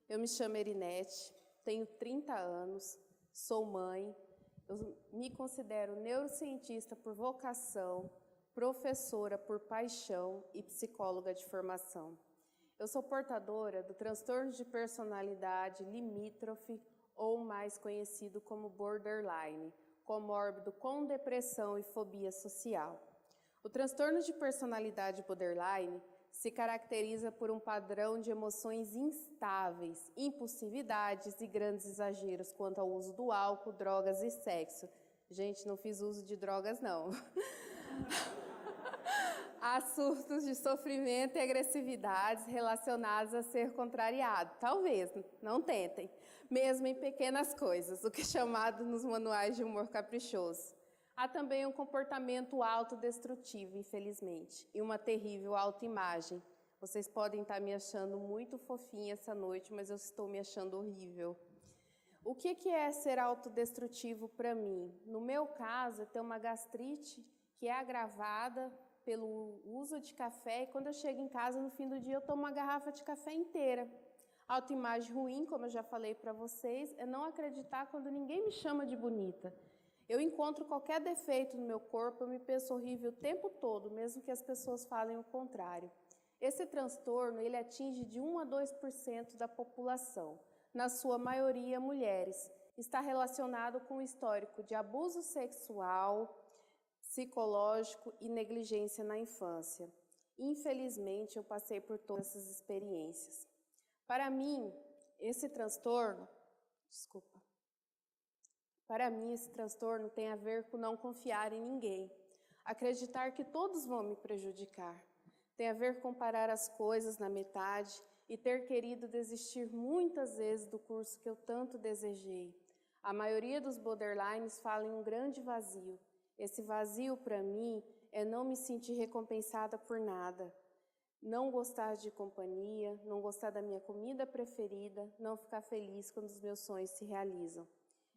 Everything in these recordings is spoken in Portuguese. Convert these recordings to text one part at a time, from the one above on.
Eu me chamo Erinete, tenho 30 anos, sou mãe, eu me considero neurocientista por vocação, professora por paixão e psicóloga de formação. Eu sou portadora do transtorno de personalidade limítrofe, ou mais conhecido como borderline, comórbido com depressão e fobia social. O transtorno de personalidade borderline se caracteriza por um padrão de emoções instáveis, impulsividades e grandes exageros quanto ao uso do álcool, drogas e sexo. Gente, não fiz uso de drogas, não. Há surtos de sofrimento e agressividades relacionados a ser contrariado. Talvez, não tentem. Mesmo em pequenas coisas, o que é chamado nos manuais de humor caprichoso. Há também um comportamento autodestrutivo, infelizmente, e uma terrível autoimagem. Vocês podem estar me achando muito fofinha essa noite, mas eu estou me achando horrível. O que é ser autodestrutivo para mim? No meu caso, é ter uma gastrite que é agravada pelo uso de café, e quando eu chego em casa, no fim do dia, eu tomo uma garrafa de café inteira. Autoimagem ruim, como eu já falei para vocês, é não acreditar quando ninguém me chama de bonita. Eu encontro qualquer defeito no meu corpo, eu me penso horrível o tempo todo, mesmo que as pessoas falem o contrário. Esse transtorno, ele atinge de 1 a 2% da população, na sua maioria mulheres. Está relacionado com o histórico de abuso sexual, psicológico e negligência na infância. Infelizmente, eu passei por todas essas experiências. Para mim, esse transtorno tem a ver com não confiar em ninguém, acreditar que todos vão me prejudicar. Tem a ver com parar as coisas na metade e ter querido desistir muitas vezes do curso que eu tanto desejei. A maioria dos borderlines fala em um grande vazio. Esse vazio, para mim, é não me sentir recompensada por nada. Não gostar de companhia, não gostar da minha comida preferida, não ficar feliz quando os meus sonhos se realizam.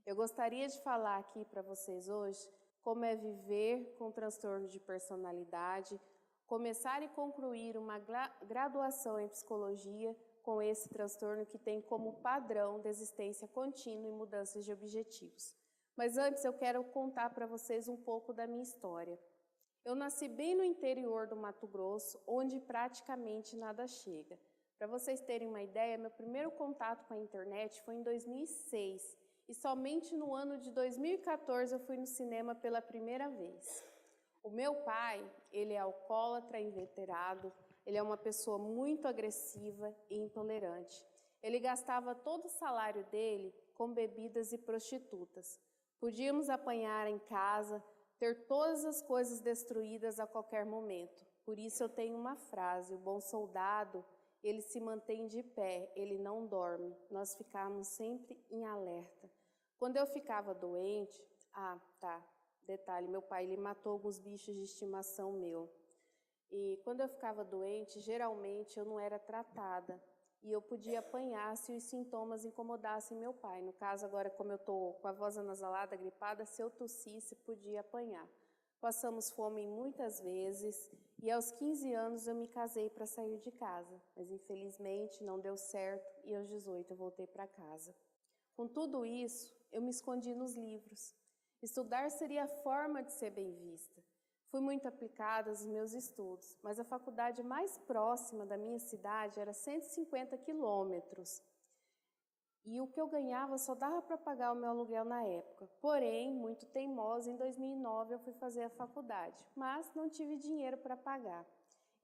Eu gostaria de falar aqui para vocês hoje como é viver com transtorno de personalidade, começar e concluir uma graduação em psicologia com esse transtorno que tem como padrão desistência contínua e mudanças de objetivos. Mas antes eu quero contar para vocês um pouco da minha história. Eu nasci bem no interior do Mato Grosso, onde praticamente nada chega. Para vocês terem uma ideia, meu primeiro contato com a internet foi em 2006 e somente no ano de 2014 eu fui no cinema pela primeira vez. O meu pai, ele é alcoólatra inveterado, ele é uma pessoa muito agressiva e intolerante. Ele gastava todo o salário dele com bebidas e prostitutas. Podíamos apanhar em casa, ter todas as coisas destruídas a qualquer momento. Por isso eu tenho uma frase: o bom soldado, ele se mantém de pé, ele não dorme. Nós ficamos sempre em alerta. Quando eu ficava doente, detalhe, meu pai ele matou alguns bichos de estimação meu. E quando eu ficava doente, geralmente eu não era tratada. E eu podia apanhar se os sintomas incomodassem meu pai. No caso, agora, como eu estou com a voz anasalada, gripada, se eu tossisse, podia apanhar. Passamos fome muitas vezes e aos 15 anos eu me casei para sair de casa. Mas infelizmente não deu certo e aos 18 eu voltei para casa. Com tudo isso, eu me escondi nos livros. Estudar seria a forma de ser bem vista. Fui muito aplicada aos meus estudos, mas a faculdade mais próxima da minha cidade era 150 quilômetros. E o que eu ganhava só dava para pagar o meu aluguel na época. Porém, muito teimosa, em 2009 eu fui fazer a faculdade, mas não tive dinheiro para pagar.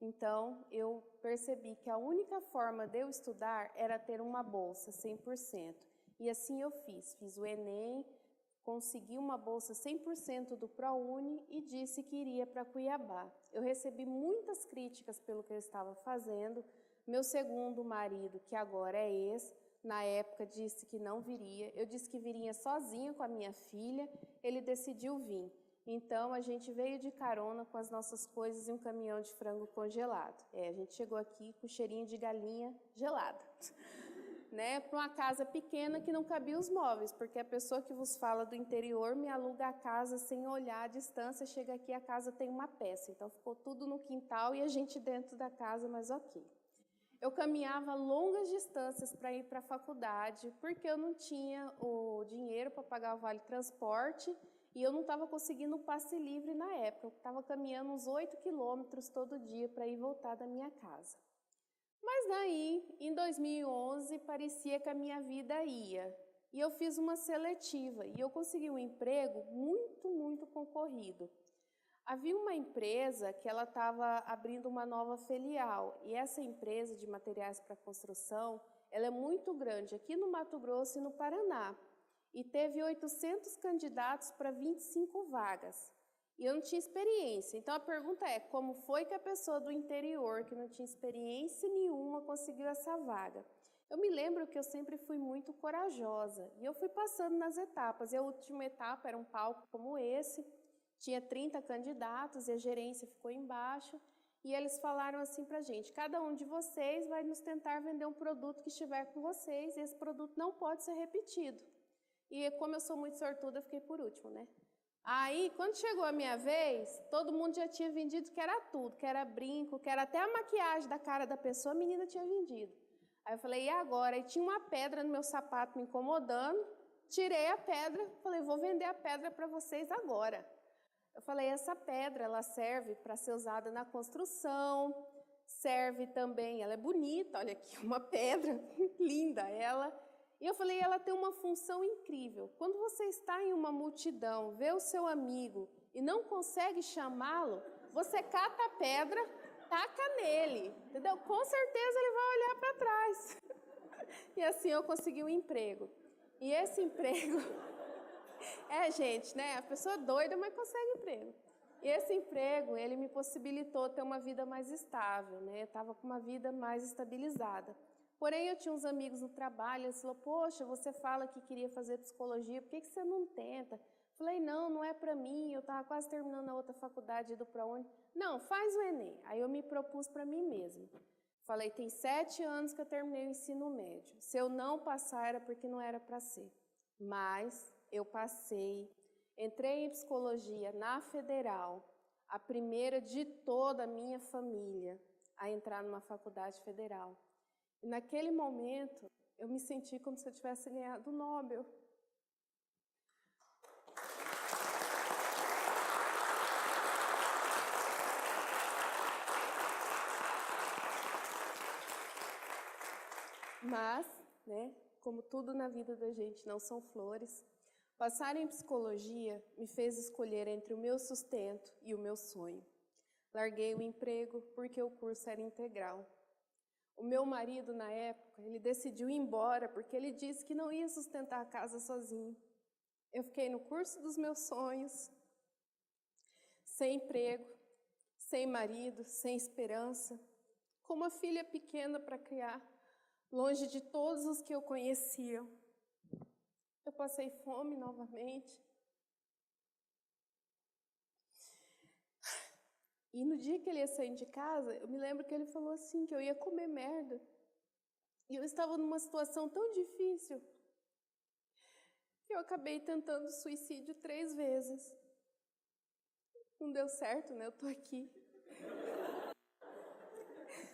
Então, eu percebi que a única forma de eu estudar era ter uma bolsa 100%. E assim eu fiz o Enem, consegui uma bolsa 100% do ProUni e disse que iria para Cuiabá. Eu recebi muitas críticas pelo que eu estava fazendo. Meu segundo marido, que agora é ex, na época disse que não viria. Eu disse que viria sozinha com a minha filha, ele decidiu vir. Então a gente veio de carona com as nossas coisas e um caminhão de frango congelado. A gente chegou aqui com cheirinho de galinha gelada. Para uma casa pequena que não cabia os móveis, porque a pessoa que vos fala do interior me aluga a casa sem olhar a distância, chega aqui a casa tem uma peça, então ficou tudo no quintal e a gente dentro da casa, mas ok. Eu caminhava longas distâncias para ir para a faculdade, porque eu não tinha o dinheiro para pagar o vale transporte e eu não estava conseguindo o passe livre na época. Eu estava caminhando uns 8 quilômetros todo dia para ir e voltar da minha casa. Mas daí, em 2011, parecia que a minha vida ia. E eu fiz uma seletiva e eu consegui um emprego muito concorrido. Havia uma empresa que ela estava abrindo uma nova filial, e essa empresa de materiais para construção, ela é muito grande aqui no Mato Grosso e no Paraná, e teve 800 candidatos para 25 vagas. E eu não tinha experiência, então a pergunta é, como foi que a pessoa do interior, que não tinha experiência nenhuma, conseguiu essa vaga? Eu me lembro que eu sempre fui muito corajosa, e eu fui passando nas etapas, e a última etapa era um palco como esse. Tinha 30 candidatos e a gerência ficou embaixo e eles falaram assim para a gente, cada um de vocês vai nos tentar vender um produto que estiver com vocês e esse produto não pode ser repetido. E como eu sou muito sortuda, eu fiquei por último, né? Aí, quando chegou a minha vez, todo mundo já tinha vendido que era tudo, que era brinco, que era até a maquiagem da cara da pessoa, a menina tinha vendido. Aí eu falei, e agora? E tinha uma pedra no meu sapato me incomodando, tirei a pedra, falei, vou vender a pedra para vocês agora. Eu falei, essa pedra, ela serve para ser usada na construção, serve também, ela é bonita, olha aqui, uma pedra, linda ela. E eu falei, ela tem uma função incrível. Quando você está em uma multidão, vê o seu amigo e não consegue chamá-lo, você cata a pedra, taca nele, entendeu? Com certeza ele vai olhar para trás. E assim eu consegui um emprego. E esse emprego... gente, né? A pessoa é doida, mas consegue emprego. E esse emprego, ele me possibilitou ter uma vida mais estável, né? Eu estava com uma vida mais estabilizada. Porém, eu tinha uns amigos no trabalho, eles falaram, poxa, você fala que queria fazer psicologia, por que você não tenta? Falei, não é para mim, eu estava quase terminando a outra faculdade, indo para onde? Não, faz o Enem. Aí eu me propus para mim mesma. Falei, tem 7 anos que eu terminei o ensino médio. Se eu não passar, era porque não era para ser. Mas... eu passei, entrei em psicologia na Federal, a primeira de toda a minha família a entrar numa faculdade federal. E naquele momento, eu me senti como se eu tivesse ganhado o Nobel. Mas, né, como tudo na vida da gente não são flores, passar em psicologia me fez escolher entre o meu sustento e o meu sonho. Larguei o emprego porque o curso era integral. O meu marido, na época, ele decidiu ir embora porque ele disse que não ia sustentar a casa sozinho. Eu fiquei no curso dos meus sonhos, sem emprego, sem marido, sem esperança, com uma filha pequena para criar, longe de todos os que eu conhecia. Eu passei fome novamente. E no dia que ele ia sair de casa, eu me lembro que ele falou assim, que eu ia comer merda. E eu estava numa situação tão difícil, que eu acabei tentando suicídio 3 vezes. Não deu certo, né? Eu tô aqui.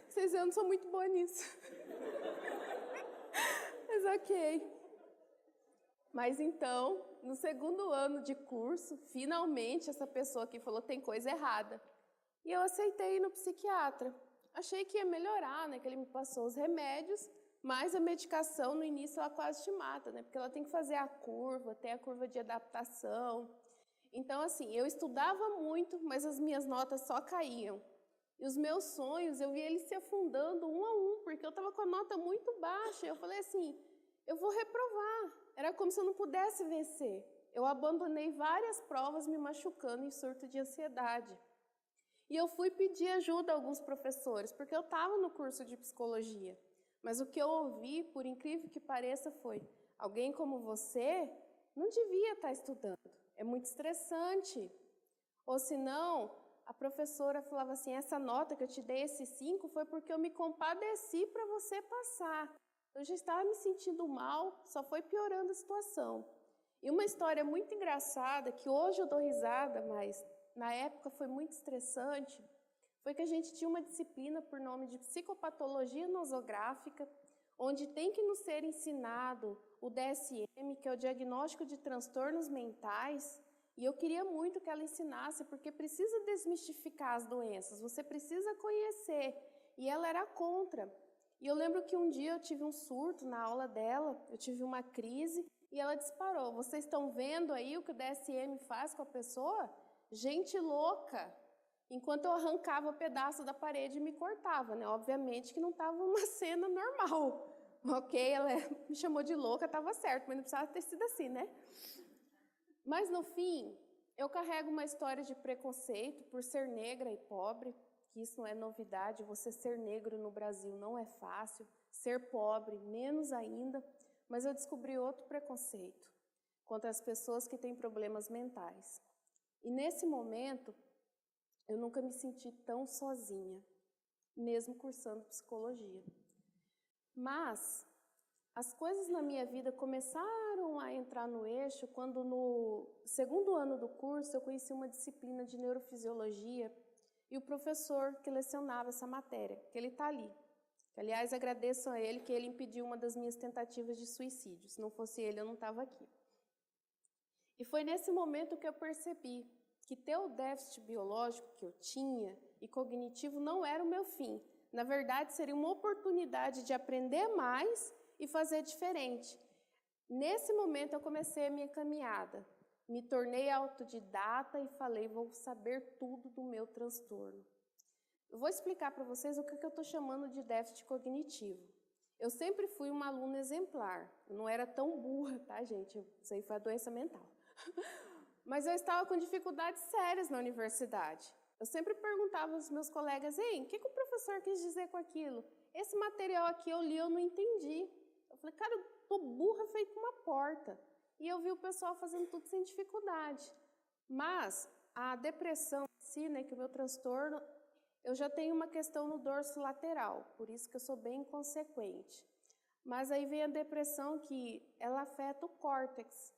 Vocês veem, eu não sou muito boa nisso. Mas ok. Mas então, no 2º ano de curso, finalmente essa pessoa que falou tem coisa errada. E eu aceitei ir no psiquiatra. Achei que ia melhorar, né? Que ele me passou os remédios, mas a medicação no início ela quase te mata, né? Porque ela tem que fazer a curva, tem a curva de adaptação. Então, assim, eu estudava muito, mas as minhas notas só caíam. E os meus sonhos, eu via eles se afundando um a um, porque eu estava com a nota muito baixa. Eu falei assim, eu vou reprovar. Era como se eu não pudesse vencer. Eu abandonei várias provas me machucando em surto de ansiedade. E eu fui pedir ajuda a alguns professores, porque eu estava no curso de psicologia. Mas o que eu ouvi, por incrível que pareça, foi, alguém como você não devia estar estudando. É muito estressante. Ou senão, a professora falava assim, essa nota que eu te dei, esse 5, foi porque eu me compadeci para você passar. Eu já estava me sentindo mal, só foi piorando a situação. E uma história muito engraçada, que hoje eu dou risada, mas na época foi muito estressante, foi que a gente tinha uma disciplina por nome de psicopatologia nosográfica, onde tem que nos ser ensinado o DSM, que é o diagnóstico de transtornos mentais, e eu queria muito que ela ensinasse, porque precisa desmistificar as doenças, você precisa conhecer, e ela era contra. E eu lembro que um dia eu tive um surto na aula dela, eu tive uma crise, e ela disparou: vocês estão vendo aí o que o DSM faz com a pessoa? Gente louca! Enquanto eu arrancava pedaço da parede e me cortava, né? Obviamente que não estava uma cena normal, ok? Ela me chamou de louca, estava certo, mas não precisava ter sido assim, né? Mas no fim, eu carrego uma história de preconceito por ser negra e pobre, que isso não é novidade, você ser negro no Brasil não é fácil, ser pobre menos ainda, mas eu descobri outro preconceito contra as pessoas que têm problemas mentais. E nesse momento, eu nunca me senti tão sozinha, mesmo cursando psicologia. Mas as coisas na minha vida começaram a entrar no eixo quando no segundo ano do curso eu conheci uma disciplina de neurofisiologia e o professor que lecionava essa matéria, que ele está ali. Aliás, agradeço a ele que ele impediu uma das minhas tentativas de suicídio. Se não fosse ele, eu não estava aqui. E foi nesse momento que eu percebi que ter o déficit biológico que eu tinha e cognitivo não era o meu fim. Na verdade, seria uma oportunidade de aprender mais e fazer diferente. Nesse momento, eu comecei a minha caminhada. Me tornei autodidata e falei: vou saber tudo do meu transtorno. Eu vou explicar para vocês o que eu estou chamando de déficit cognitivo. Eu sempre fui uma aluna exemplar. Eu não era tão burra, tá, gente? Isso aí foi a doença mental. Mas eu estava com dificuldades sérias na universidade. Eu sempre perguntava aos meus colegas: ei, o que o professor quis dizer com aquilo? Esse material aqui eu li, eu não entendi. Eu falei: cara, eu tô burra feito uma porta. E eu vi o pessoal fazendo tudo sem dificuldade. Mas a depressão em si, né, que o meu transtorno, eu já tenho uma questão no dorso lateral, por isso que eu sou bem inconsequente. Mas aí vem a depressão que ela afeta o córtex.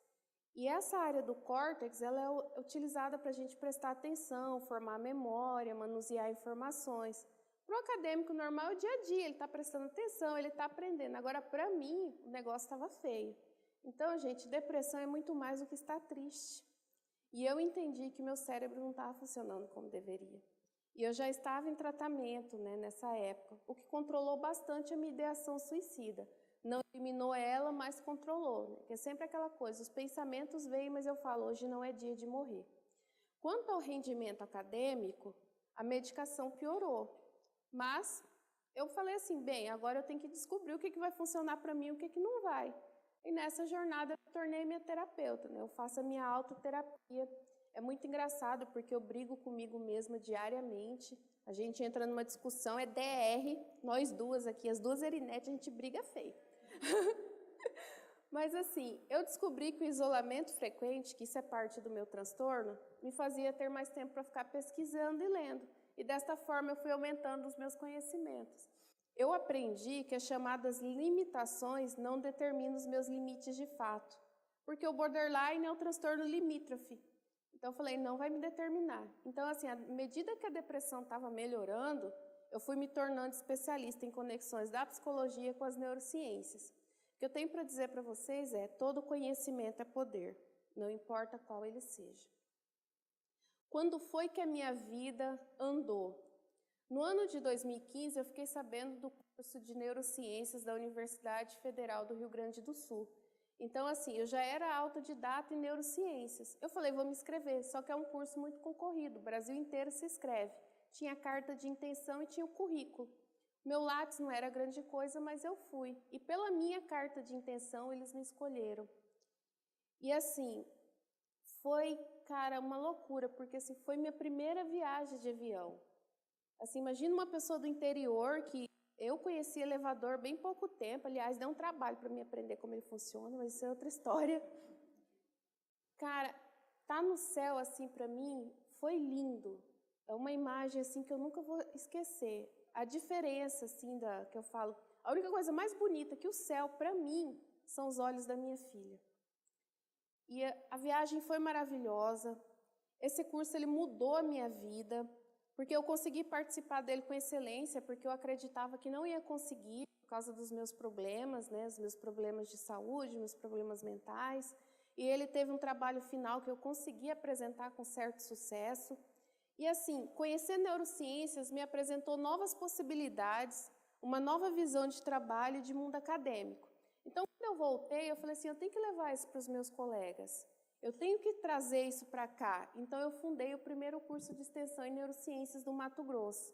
E essa área do córtex, ela é utilizada para a gente prestar atenção, formar memória, manusear informações. Para o acadêmico normal é o dia a dia, ele está prestando atenção, ele está aprendendo. Agora, para mim, o negócio estava feio. Então, gente, depressão é muito mais do que estar triste. E eu entendi que meu cérebro não estava funcionando como deveria. E eu já estava em tratamento, né, nessa época, o que controlou bastante a minha ideação suicida. Não eliminou ela, mas controlou, né? Porque é sempre aquela coisa, os pensamentos vêm, mas eu falo: hoje não é dia de morrer. Quanto ao rendimento acadêmico, a medicação piorou. Mas eu falei assim: bem, agora eu tenho que descobrir o que vai funcionar para mim e o que não vai. E nessa jornada eu me tornei minha terapeuta, né? Eu faço a minha autoterapia. É muito engraçado porque eu brigo comigo mesma diariamente. A gente entra numa discussão, é DR, nós duas aqui, as duas Erinete, a gente briga feio. Mas assim, eu descobri que o isolamento frequente, que isso é parte do meu transtorno, me fazia ter mais tempo para ficar pesquisando e lendo. E desta forma eu fui aumentando os meus conhecimentos. Eu aprendi que as chamadas limitações não determinam os meus limites de fato, porque o borderline é o transtorno limítrofe. Então eu falei: não vai me determinar. Então assim, à medida que a depressão estava melhorando, eu fui me tornando especialista em conexões da psicologia com as neurociências. O que eu tenho para dizer para vocês é: todo conhecimento é poder, não importa qual ele seja. Quando foi que a minha vida andou? No ano de 2015, eu fiquei sabendo do curso de neurociências da Universidade Federal do Rio Grande do Sul. Então, assim, eu já era autodidata em neurociências. Eu falei: vou me inscrever, só que é um curso muito concorrido, o Brasil inteiro se inscreve. Tinha carta de intenção e tinha o currículo. Meu Lattes não era grande coisa, mas eu fui. E pela minha carta de intenção, eles me escolheram. E assim, foi, cara, uma loucura, porque assim, foi minha primeira viagem de avião. Assim, imagina uma pessoa do interior que eu conheci elevador bem pouco tempo. Aliás, deu um trabalho para mim aprender como ele funciona, mas isso é outra história. Cara, tá no céu assim para mim foi lindo. É uma imagem assim que eu nunca vou esquecer. A diferença assim que eu falo, a única coisa mais bonita que o céu para mim são os olhos da minha filha. E a viagem foi maravilhosa. Esse curso ele mudou a minha vida. porque eu consegui participar dele com excelência, porque eu acreditava que não ia conseguir por causa dos meus problemas, né, os meus problemas de saúde, meus problemas mentais, e ele teve um trabalho final que eu consegui apresentar com certo sucesso. E assim, conhecer neurociências me apresentou novas possibilidades, uma nova visão de trabalho e de mundo acadêmico. Então, quando eu voltei, eu falei assim, eu tenho que levar isso para os meus colegas. Eu tenho que trazer isso para cá. Então, eu fundei o primeiro curso de extensão em neurociências do Mato Grosso.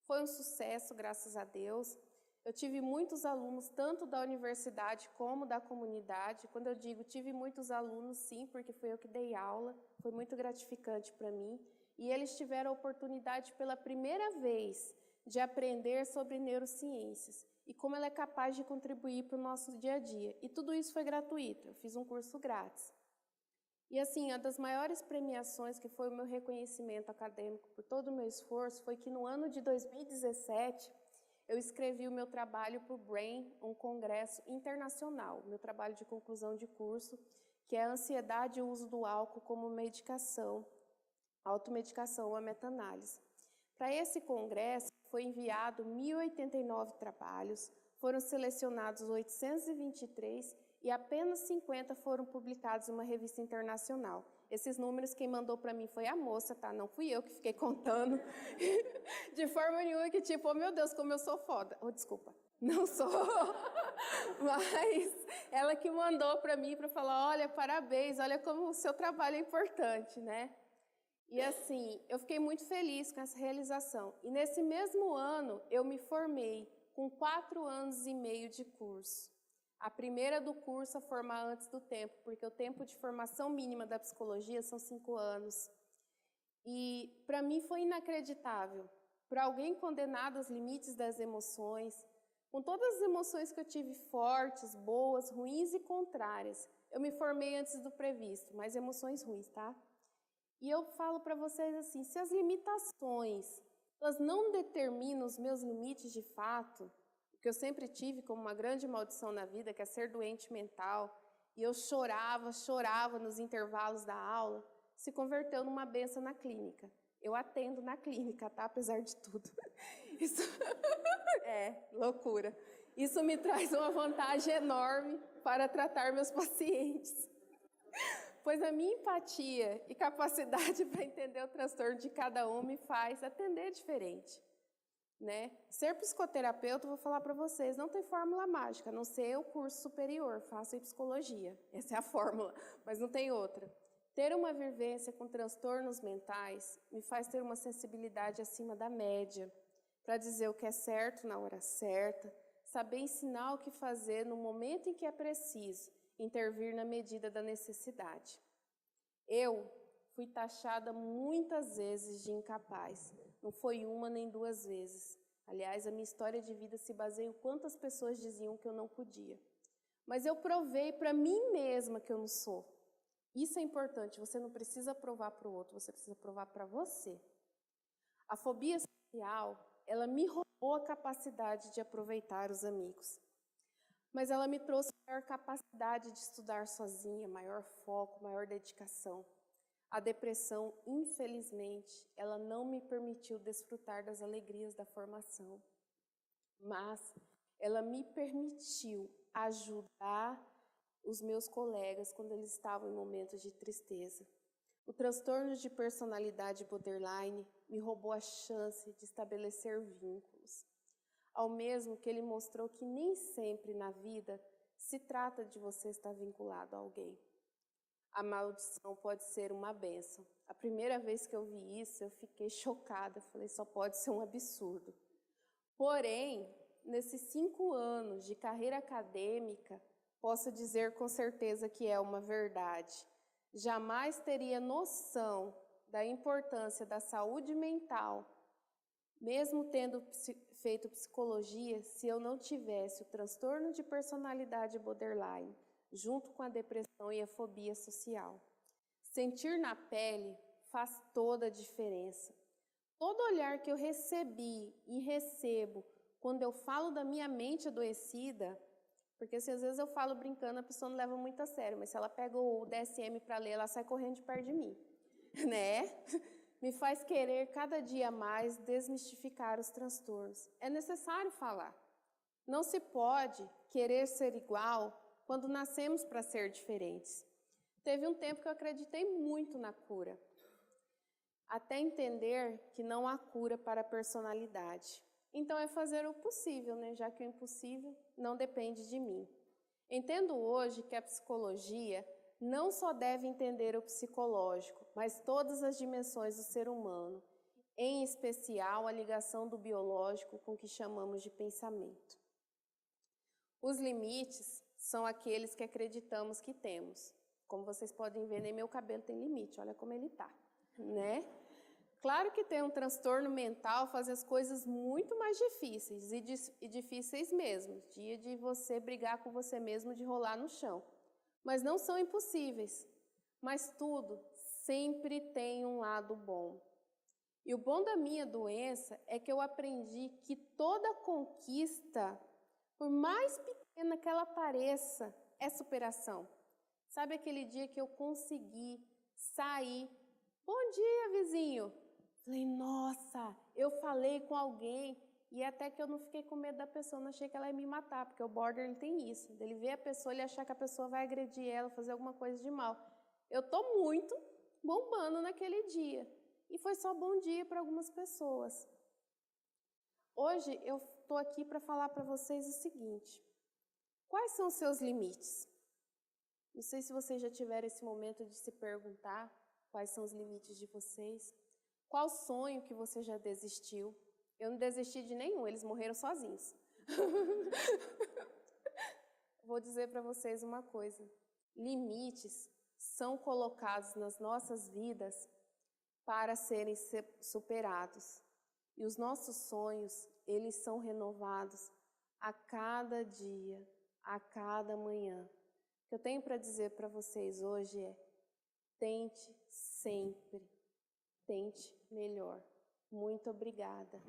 Foi um sucesso, graças a Deus. Eu tive muitos alunos, tanto da universidade como da comunidade. Quando eu digo tive muitos alunos, sim, porque foi eu que dei aula. Foi muito gratificante para mim. E eles tiveram a oportunidade pela primeira vez de aprender sobre neurociências e como ela é capaz de contribuir para o nosso dia a dia. E tudo isso foi gratuito, eu fiz um curso grátis. E assim, uma das maiores premiações, que foi o meu reconhecimento acadêmico por todo o meu esforço, foi que no ano de 2017, eu escrevi o meu trabalho para o BRAIN, um congresso internacional, meu trabalho de conclusão de curso, que é a ansiedade e o uso do álcool como medicação, automedicação, a meta-análise. Para esse congresso, foi enviado 1.089 trabalhos, foram selecionados 823 e apenas 50 foram publicados em uma revista internacional. Esses números quem mandou para mim foi a moça, tá? Não fui eu que fiquei contando de forma nenhuma que tipo, oh meu Deus, como eu sou foda. Oh, desculpa, não sou. Mas ela que mandou para mim para falar, olha, parabéns, olha como o seu trabalho é importante, né? E assim, eu fiquei muito feliz com essa realização. E nesse mesmo ano, eu me formei com 4 anos e meio de curso. A primeira do curso a formar antes do tempo, porque o tempo de formação mínima da psicologia são 5 anos. E para mim foi inacreditável. Para alguém condenado aos limites das emoções, com todas as emoções que eu tive fortes, boas, ruins e contrárias, eu me formei antes do previsto, mas emoções ruins, tá? E eu falo para vocês assim, se as limitações, elas não determinam os meus limites de fato, o que eu sempre tive como uma grande maldição na vida, que é ser doente mental, e eu chorava nos intervalos da aula, se converteu numa benção na clínica. Eu atendo na clínica, tá? Apesar de tudo. Isso é loucura. Isso me traz uma vantagem enorme para tratar meus pacientes. Pois a minha empatia e capacidade para entender o transtorno de cada um me faz atender diferente, né? Ser psicoterapeuta, vou falar para vocês, não tem fórmula mágica, a não ser o curso superior, faço em psicologia, essa é a fórmula, mas não tem outra. Ter uma vivência com transtornos mentais me faz ter uma sensibilidade acima da média, para dizer o que é certo na hora certa, saber ensinar o que fazer no momento em que é preciso, intervir na medida da necessidade. Eu fui taxada muitas vezes de incapaz, não foi uma nem 2 vezes. Aliás, a minha história de vida se baseia em quantas pessoas diziam que eu não podia. Mas eu provei para mim mesma que eu não sou. Isso é importante, você não precisa provar para o outro, você precisa provar para você. A fobia social, ela me roubou a capacidade de aproveitar os amigos. Mas ela me trouxe maior capacidade de estudar sozinha, maior foco, maior dedicação. A depressão, infelizmente, ela não me permitiu desfrutar das alegrias da formação, mas ela me permitiu ajudar os meus colegas quando eles estavam em momentos de tristeza. O transtorno de personalidade borderline me roubou a chance de estabelecer vínculos. Ao mesmo que ele mostrou que nem sempre na vida se trata de você estar vinculado a alguém. A maldição pode ser uma bênção. A primeira vez que eu vi isso, eu fiquei chocada. Falei, só pode ser um absurdo. Porém, nesses 5 anos de carreira acadêmica, posso dizer com certeza que é uma verdade. Jamais teria noção da importância da saúde mental, mesmo tendo feito psicologia, se eu não tivesse o transtorno de personalidade borderline, junto com a depressão e a fobia social. Sentir na pele faz toda a diferença. Todo olhar que eu recebi e recebo quando eu falo da minha mente adoecida, porque se às vezes eu falo brincando, a pessoa não leva muito a sério, mas se ela pega o DSM para ler, ela sai correndo de perto de mim, né? me faz querer cada dia mais desmistificar os transtornos. É necessário falar. Não se pode querer ser igual quando nascemos para ser diferentes. Teve um tempo que eu acreditei muito na cura, até entender que não há cura para a personalidade. Então é fazer o possível, né? Já que o impossível não depende de mim. Entendo hoje que a psicologia não só deve entender o psicológico, mas todas as dimensões do ser humano, em especial a ligação do biológico com o que chamamos de pensamento. Os limites são aqueles que acreditamos que temos. Como vocês podem ver, nem meu cabelo tem limite, olha como ele tá, né? Claro que ter um transtorno mental faz as coisas muito mais difíceis, e difíceis mesmo, dia de você brigar com você mesmo, de rolar no chão. Mas não são impossíveis, mas tudo sempre tem um lado bom. E o bom da minha doença é que eu aprendi que toda conquista, por mais pequena que ela pareça, é superação. Sabe aquele dia que eu consegui sair? Bom dia, vizinho! Falei, nossa, eu falei com alguém e até que eu não fiquei com medo da pessoa, não achei que ela ia me matar, porque o border ele tem isso, ele vê a pessoa, ele achar que a pessoa vai agredir ela, fazer alguma coisa de mal. Eu tô muito bombando naquele dia e foi só bom dia para algumas pessoas. Hoje eu tô aqui para falar para vocês o seguinte: quais são os seus limites? Não sei se vocês já tiveram esse momento de se perguntar quais são os limites de vocês. Qual sonho que você já desistiu? Eu não desisti de nenhum, eles morreram sozinhos. Vou dizer para vocês uma coisa: limites são colocados nas nossas vidas para serem superados. E os nossos sonhos, eles são renovados a cada dia, a cada manhã. O que eu tenho para dizer para vocês hoje é: tente sempre, tente melhor. Muito obrigada.